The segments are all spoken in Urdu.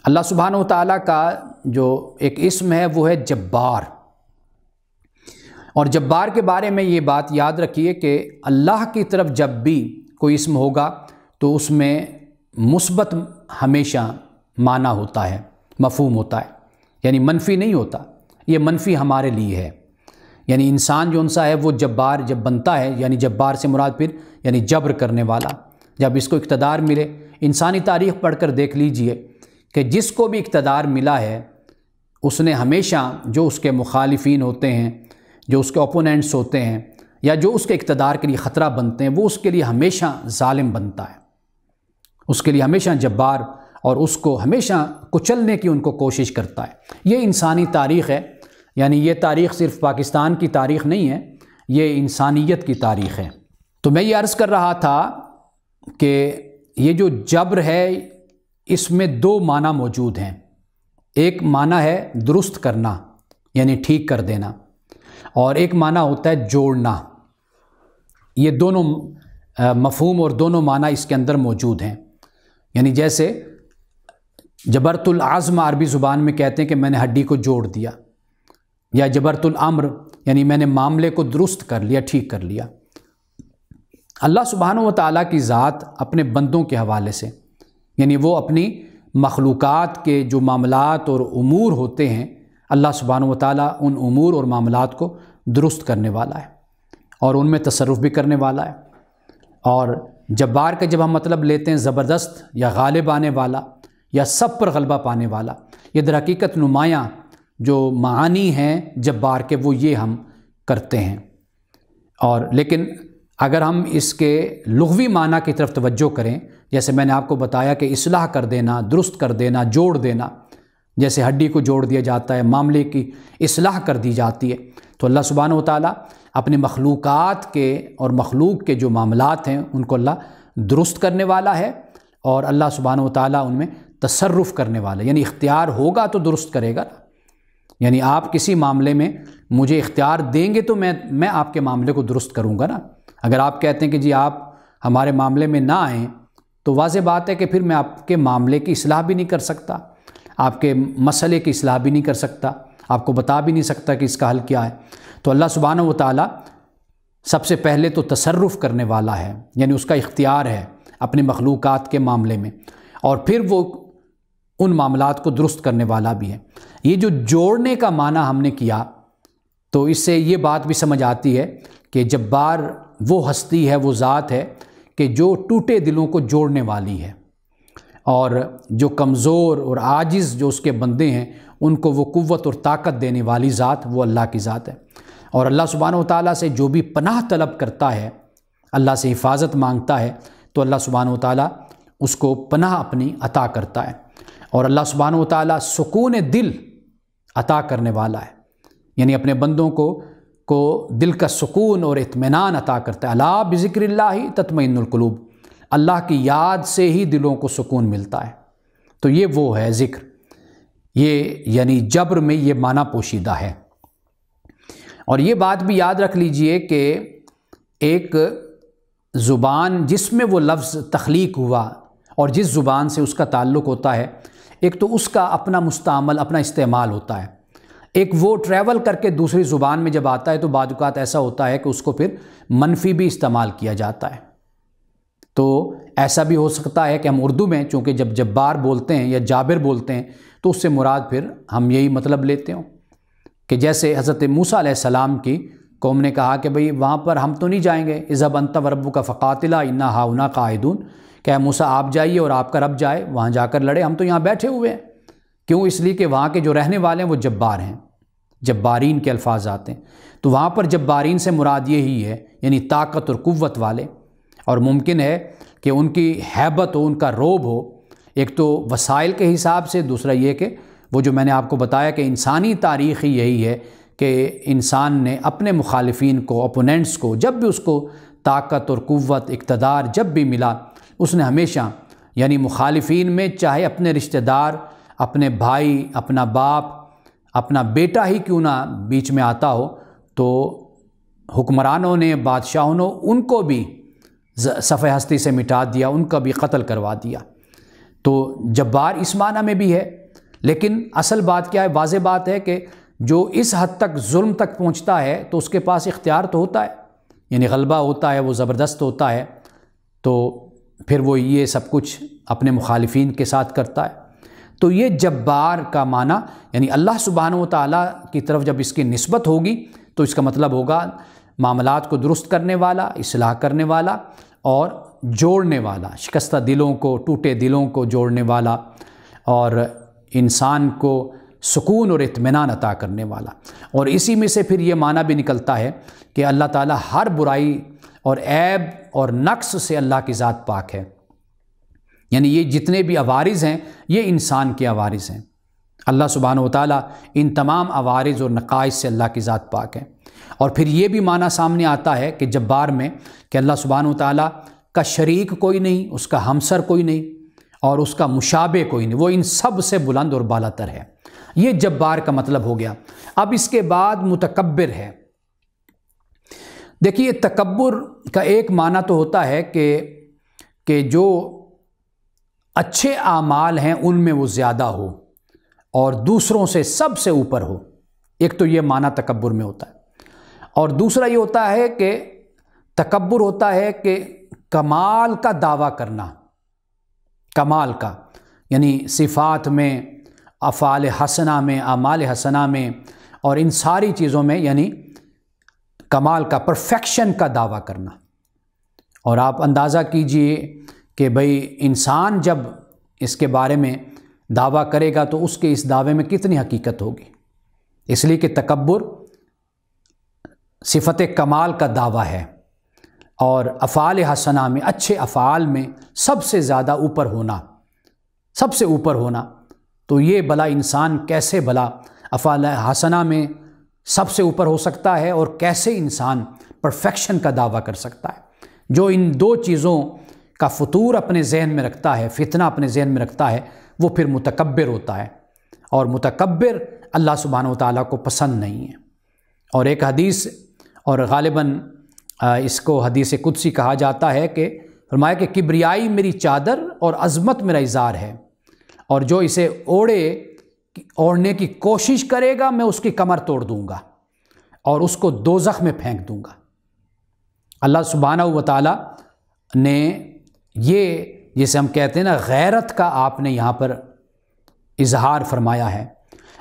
اللہ سبحانہ و تعالیٰ کا جو ایک اسم ہے وہ ہے جبار، اور جبار کے بارے میں یہ بات یاد رکھیے کہ اللہ کی طرف جب بھی کوئی اسم ہوگا تو اس میں مثبت ہمیشہ معنی ہوتا ہے، مفہوم ہوتا ہے، یعنی منفی نہیں ہوتا۔ یہ منفی ہمارے لیے ہے، یعنی انسان جو انسا ہے وہ جبار جب بنتا ہے، یعنی جبار سے مراد پھر یعنی جبر کرنے والا، جب اس کو اقتدار ملے۔ انسانی تاریخ پڑھ کر دیکھ لیجئے کہ جس کو بھی اقتدار ملا ہے اس نے ہمیشہ جو اس کے مخالفین ہوتے ہیں، جو اس کے اپوننٹس ہوتے ہیں، یا جو اس کے اقتدار کے لیے خطرہ بنتے ہیں، وہ اس کے لیے ہمیشہ ظالم بنتا ہے، اس کے لیے ہمیشہ جبار، اور اس کو ہمیشہ کچلنے کی ان کو کوشش کرتا ہے۔ یہ انسانی تاریخ ہے، یعنی یہ تاریخ صرف پاکستان کی تاریخ نہیں ہے، یہ انسانیت کی تاریخ ہے۔ تو میں یہ عرض کر رہا تھا کہ یہ جو جبر ہے اس میں دو معنی موجود ہیں۔ ایک معنی ہے درست کرنا، یعنی ٹھیک کر دینا، اور ایک معنی ہوتا ہے جوڑنا۔ یہ دونوں مفہوم اور دونوں معنی اس کے اندر موجود ہیں۔ یعنی جیسے جبرت العزم عربی زبان میں کہتے ہیں کہ میں نے ہڈی کو جوڑ دیا، یا جبرت الامر یعنی میں نے معاملے کو درست کر لیا، ٹھیک کر لیا۔ اللہ سبحانہ و تعالیٰ کی ذات اپنے بندوں کے حوالے سے، یعنی وہ اپنی مخلوقات کے جو معاملات اور امور ہوتے ہیں، اللہ سبحانہ و تعالیٰ ان امور اور معاملات کو درست کرنے والا ہے اور ان میں تصرف بھی کرنے والا ہے۔ اور جبار کا جب ہم مطلب لیتے ہیں زبردست یا غالب آنے والا یا سب پر غلبہ پانے والا، یہ در حقیقت نمایاں جو معانی ہیں جبار کے وہ یہ ہم کرتے ہیں۔ اور لیکن اگر ہم اس کے لغوی معنی کی طرف توجہ کریں، جیسے میں نے آپ کو بتایا کہ اصلاح کر دینا، درست کر دینا، جوڑ دینا، جیسے ہڈی کو جوڑ دیا جاتا ہے، معاملے کی اصلاح کر دی جاتی ہے، تو اللہ سبحانہ و تعالیٰ اپنے مخلوقات کے اور مخلوق کے جو معاملات ہیں ان کو اللہ درست کرنے والا ہے، اور اللہ سبحانہ و تعالیٰ ان میں تصرف کرنے والا ہے، یعنی اختیار ہوگا تو درست کرے گا۔ یعنی آپ کسی معاملے میں مجھے اختیار دیں گے تو میں آپ کے معاملے کو درست کروں گا نا۔ اگر آپ کہتے ہیں کہ جی آپ ہمارے معاملے میں نہ آئیں تو واضح بات ہے کہ پھر میں آپ کے معاملے کی اصلاح بھی نہیں کر سکتا، آپ کے مسئلے کی اصلاح بھی نہیں کر سکتا، آپ کو بتا بھی نہیں سکتا کہ اس کا حل کیا ہے۔ تو اللہ سبحانہ و تعالیٰ سب سے پہلے تو تصرف کرنے والا ہے، یعنی اس کا اختیار ہے اپنے مخلوقات کے معاملے میں، اور پھر وہ ان معاملات کو درست کرنے والا بھی ہے۔ یہ جو جوڑنے کا معنی ہم نے کیا تو اس سے یہ بات بھی سمجھ آتی ہے کہ جبار وہ ہستی ہے، وہ ذات ہے کہ جو ٹوٹے دلوں کو جوڑنے والی ہے، اور جو کمزور اور عاجز جو اس کے بندے ہیں ان کو وہ قوت اور طاقت دینے والی ذات وہ اللہ کی ذات ہے۔ اور اللہ سبحانہ و تعالیٰ سے جو بھی پناہ طلب کرتا ہے، اللہ سے حفاظت مانگتا ہے، تو اللہ سبحانہ و تعالیٰ اس کو پناہ اپنی عطا کرتا ہے۔ اور اللہ سبحانہ و تعالیٰ سکون دل عطا کرنے والا ہے، یعنی اپنے بندوں کو دل کا سکون اور اطمینان عطا کرتا ہے۔ الا بذکر اللہ تطمئن القلوب، اللہ کی یاد سے ہی دلوں کو سکون ملتا ہے۔ تو یہ وہ ہے ذکر، یہ یعنی جبر میں یہ معنی پوشیدہ ہے۔ اور یہ بات بھی یاد رکھ لیجئے کہ ایک زبان جس میں وہ لفظ تخلیق ہوا اور جس زبان سے اس کا تعلق ہوتا ہے، ایک تو اس کا اپنا مستعمل، اپنا استعمال ہوتا ہے، ایک وہ ٹریول کر کے دوسری زبان میں جب آتا ہے تو بعض اوقات ایسا ہوتا ہے کہ اس کو پھر منفی بھی استعمال کیا جاتا ہے۔ تو ایسا بھی ہو سکتا ہے کہ ہم اردو میں چونکہ جب جبار بولتے ہیں یا جابر بولتے ہیں تو اس سے مراد پھر ہم یہی مطلب لیتے ہوں، کہ جیسے حضرت موسیٰ علیہ السلام کی قوم نے کہا کہ بھئی وہاں پر ہم تو نہیں جائیں گے، اذهب انت وربک فقاتلا انا ہاہنا قاعدون، کہ اے موسیٰ آپ جائیے اور آپ کا رب جائے، وہاں جا کر لڑے، ہم تو یہاں بیٹھے ہوئے ہیں۔ کیوں؟ اس لیے کہ وہاں کے جو رہنے والے ہیں وہ جبار ہیں، جبارین کے الفاظ آتے ہیں، تو وہاں پر جبارین سے مراد یہی ہے، یعنی طاقت اور قوت والے۔ اور ممکن ہے کہ ان کی ہیبت ہو، ان کا روب ہو، ایک تو وسائل کے حساب سے، دوسرا یہ کہ وہ جو میں نے آپ کو بتایا کہ انسانی تاریخ ہی یہی ہے کہ انسان نے اپنے مخالفین کو، اپوننٹس کو، جب بھی اس کو طاقت اور قوت، اقتدار جب بھی ملا، اس نے ہمیشہ یعنی مخالفین میں چاہے اپنے رشتہ دار، اپنے بھائی، اپنا باپ، اپنا بیٹا ہی کیوں نہ بیچ میں آتا ہو، تو حکمرانوں نے، بادشاہوں نے ان کو بھی صفحہ ہستی سے مٹا دیا، ان کا بھی قتل کروا دیا۔ تو جبار اس معنی میں بھی ہے، لیکن اصل بات کیا ہے؟ واضح بات ہے کہ جو اس حد تک ظلم تک پہنچتا ہے تو اس کے پاس اختیار تو ہوتا ہے، یعنی غلبہ ہوتا ہے، وہ زبردست ہوتا ہے، تو پھر وہ یہ سب کچھ اپنے مخالفین کے ساتھ کرتا ہے۔ تو یہ جبار کا معنی یعنی اللہ سبحانہ و تعالیٰ کی طرف جب اس کی نسبت ہوگی تو اس کا مطلب ہوگا معاملات کو درست کرنے والا، اصلاح کرنے والا اور جوڑنے والا، شکستہ دلوں کو، ٹوٹے دلوں کو جوڑنے والا، اور انسان کو سکون اور اطمینان عطا کرنے والا۔ اور اسی میں سے پھر یہ معنی بھی نکلتا ہے کہ اللہ تعالیٰ ہر برائی اور عیب اور نقص سے اللہ کی ذات پاک ہے، یعنی یہ جتنے بھی عوارض ہیں یہ انسان کے عوارض ہیں۔ اللہ سبحانہ و تعالیٰ ان تمام عوارض اور نقائص سے اللہ کی ذات پاک ہے۔ اور پھر یہ بھی معنی سامنے آتا ہے کہ جبار میں کہ اللہ سبحانہ و تعالیٰ کا شریک کوئی نہیں، اس کا ہمسر کوئی نہیں، اور اس کا مشابہ کوئی نہیں، وہ ان سب سے بلند اور بالا تر ہے۔ یہ جبار کا مطلب ہو گیا۔ اب اس کے بعد متکبر ہے۔ دیکھیے تکبر کا ایک معنی تو ہوتا ہے کہ جو اچھے اعمال ہیں ان میں وہ زیادہ ہو اور دوسروں سے سب سے اوپر ہو، ایک تو یہ معنی تکبر میں ہوتا ہے۔ اور دوسرا یہ ہوتا ہے کہ تکبر ہوتا ہے کہ کمال کا دعویٰ کرنا، کمال کا، یعنی صفات میں، افعال حسنہ میں، اعمال حسنہ میں، اور ان ساری چیزوں میں یعنی کمال کا، پرفیکشن کا دعویٰ کرنا۔ اور آپ اندازہ کیجئے کہ بھئی انسان جب اس کے بارے میں دعویٰ کرے گا تو اس کے اس دعوے میں کتنی حقیقت ہوگی، اس لیے کہ تکبر صفت کمال کا دعویٰ ہے، اور افعال حسنہ میں، اچھے افعال میں سب سے زیادہ اوپر ہونا، سب سے اوپر ہونا۔ تو یہ بھلا انسان کیسے بھلا افعال حسنہ میں سب سے اوپر ہو سکتا ہے، اور کیسے انسان پرفیکشن کا دعویٰ کر سکتا ہے؟ جو ان دو چیزوں کا فطور اپنے ذہن میں رکھتا ہے، فتنہ اپنے ذہن میں رکھتا ہے، وہ پھر متکبر ہوتا ہے، اور متکبر اللہ سبحانہ و تعالیٰ کو پسند نہیں ہے۔ اور ایک حدیث، اور غالباً اس کو حدیث قدسی کہا جاتا ہے، کہ فرمایا کہ کبریائی میری چادر اور عظمت میرا ازار ہے، اور جو اسے اوڑھنے کی کوشش کرے گا میں اس کی کمر توڑ دوں گا اور اس کو دوزخ میں پھینک دوں گا۔ اللہ سبحانہ و تعالیٰ نے یہ، جسے ہم کہتے ہیں نا غیرت کا، آپ نے یہاں پر اظہار فرمایا ہے۔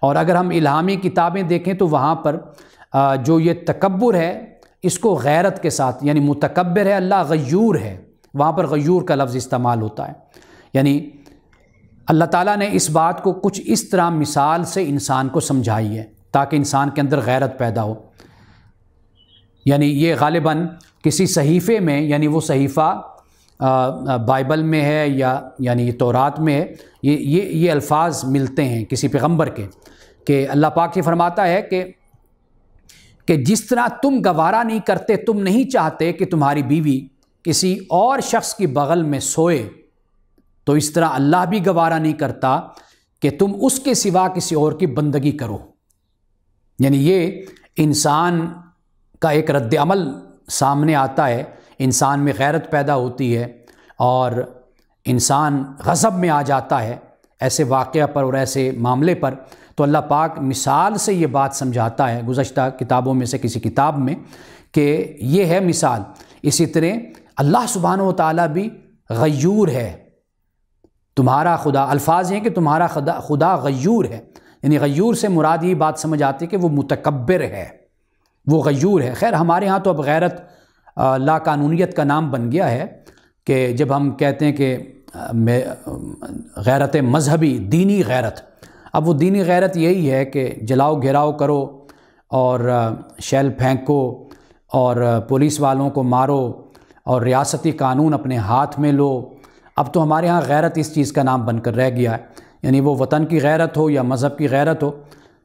اور اگر ہم الہامی کتابیں دیکھیں تو وہاں پر جو یہ تکبر ہے اس کو غیرت کے ساتھ، یعنی متکبر ہے اللہ، غیور ہے، وہاں پر غیور کا لفظ استعمال ہوتا ہے۔ یعنی اللہ تعالیٰ نے اس بات کو کچھ اس طرح مثال سے انسان کو سمجھائی ہے تاکہ انسان کے اندر غیرت پیدا ہو۔ یعنی یہ غالباً کسی صحیفے میں، یعنی وہ صحیفہ بائبل میں ہے یا یعنی تورات میں ہے، یہ الفاظ ملتے ہیں کسی پیغمبر کے، کہ اللہ پاک یہ فرماتا ہے کہ جس طرح تم گوارا نہیں کرتے، تم نہیں چاہتے کہ تمہاری بیوی کسی اور شخص کی بغل میں سوئے، تو اس طرح اللہ بھی گوارا نہیں کرتا کہ تم اس کے سوا کسی اور کی بندگی کرو۔ یعنی یہ انسان کا ایک رد عمل سامنے آتا ہے، انسان میں غیرت پیدا ہوتی ہے اور انسان غضب میں آ جاتا ہے ایسے واقعہ پر اور ایسے معاملے پر۔ تو اللہ پاک مثال سے یہ بات سمجھاتا ہے گزشتہ کتابوں میں سے کسی کتاب میں کہ یہ ہے مثال۔ اسی طرح اللہ سبحانہ و تعالیٰ بھی غیور ہے، تمہارا خدا، الفاظ ہیں کہ تمہارا خدا غیور ہے، یعنی غیور سے مراد یہ بات سمجھ آتی ہے کہ وہ متکبر ہے، وہ غیور ہے۔ خیر ہمارے ہاں تو اب غیرت لا قانونیت کا نام بن گیا ہے، کہ جب ہم کہتے ہیں کہ غیرت مذہبی، دینی غیرت، اب وہ دینی غیرت یہی ہے کہ جلاؤ گھیراؤ کرو اور شیل پھینکو اور پولیس والوں کو مارو اور ریاستی قانون اپنے ہاتھ میں لو۔ اب تو ہمارے ہاں غیرت اس چیز کا نام بن کر رہ گیا ہے، یعنی وہ وطن کی غیرت ہو یا مذہب کی غیرت ہو،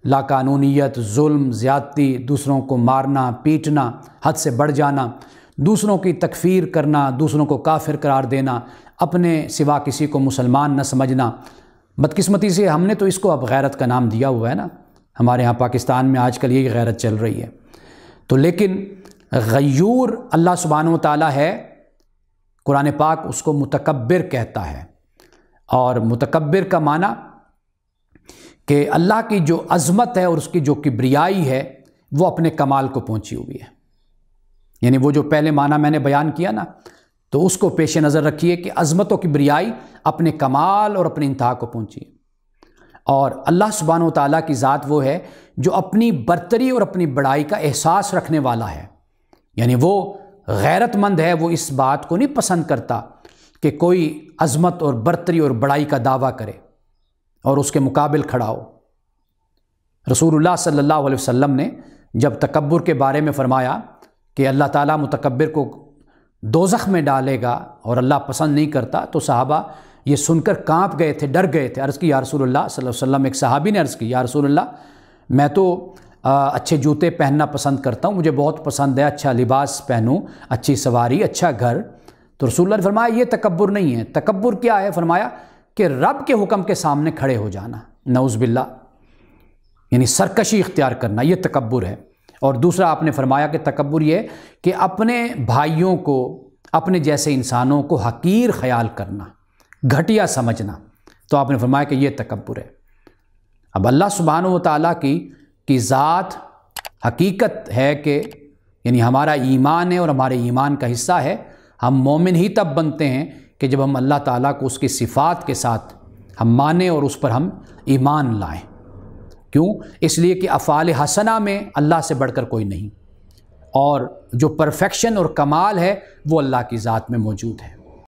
لا قانونیت، ظلم، زیادتی، دوسروں کو مارنا پیٹنا، حد سے بڑھ جانا، دوسروں کی تکفیر کرنا، دوسروں کو کافر قرار دینا، اپنے سوا کسی کو مسلمان نہ سمجھنا۔ بدقسمتی سے ہم نے تو اس کو اب غیرت کا نام دیا ہوا ہے نا، ہمارے ہاں پاکستان میں آج کل یہی غیرت چل رہی ہے۔ تو لیکن غیور اللہ سبحانہ و تعالیٰ ہے، قرآن پاک اس کو متکبر کہتا ہے، اور متکبر کا معنی کہ اللہ کی جو عظمت ہے اور اس کی جو کبریائی ہے وہ اپنے کمال کو پہنچی ہوئی ہے، یعنی وہ جو پہلے معنی میں نے بیان کیا نا، تو اس کو پیش نظر رکھیے کہ عظمت و کبریائی اپنے کمال اور اپنی انتہا کو پہنچی ہے۔ اور اللہ سبحانہ و تعالیٰ کی ذات وہ ہے جو اپنی برتری اور اپنی بڑائی کا احساس رکھنے والا ہے، یعنی وہ غیرت مند ہے، وہ اس بات کو نہیں پسند کرتا کہ کوئی عظمت اور برتری اور بڑائی کا دعویٰ کرے اور اس کے مقابل کھڑا ہو۔ رسول اللہ صلی اللہ علیہ وسلم نے جب تکبر کے بارے میں فرمایا کہ اللہ تعالیٰ متکبر کو دوزخ میں ڈالے گا اور اللہ پسند نہیں کرتا، تو صحابہ یہ سن کر کانپ گئے تھے، ڈر گئے تھے۔ عرض کی یا رسول اللہ صلی اللہ علیہ وسلم، ایک صحابی نے عرض کی یا رسول اللہ میں تو اچھے جوتے پہننا پسند کرتا ہوں، مجھے بہت پسند ہے اچھا لباس پہنوں، اچھی سواری، اچھا گھر۔ تو رسول اللہ نے فرمایا یہ تکبر نہیں ہے۔ تکبر کیا ہے؟ فرمایا کہ رب کے حکم کے سامنے کھڑے ہو جانا، نعوذ باللہ، یعنی سرکشی اختیار کرنا، یہ تکبر ہے۔ اور دوسرا آپ نے فرمایا کہ تکبر یہ کہ اپنے بھائیوں کو، اپنے جیسے انسانوں کو حقیر خیال کرنا، گھٹیا سمجھنا، تو آپ نے فرمایا کہ یہ تکبر ہے۔ اب اللہ سبحانہ و تعالیٰ کی ذات حقیقت ہے کہ یعنی ہمارا ایمان ہے اور ہمارے ایمان کا حصہ ہے۔ ہم مومن ہی تب بنتے ہیں کہ جب ہم اللہ تعالیٰ کو اس کی صفات کے ساتھ ہم مانیں اور اس پر ہم ایمان لائیں۔ کیوں؟ اس لیے کہ افعال حسنہ میں اللہ سے بڑھ کر کوئی نہیں، اور جو پرفیکشن اور کمال ہے وہ اللہ کی ذات میں موجود ہے۔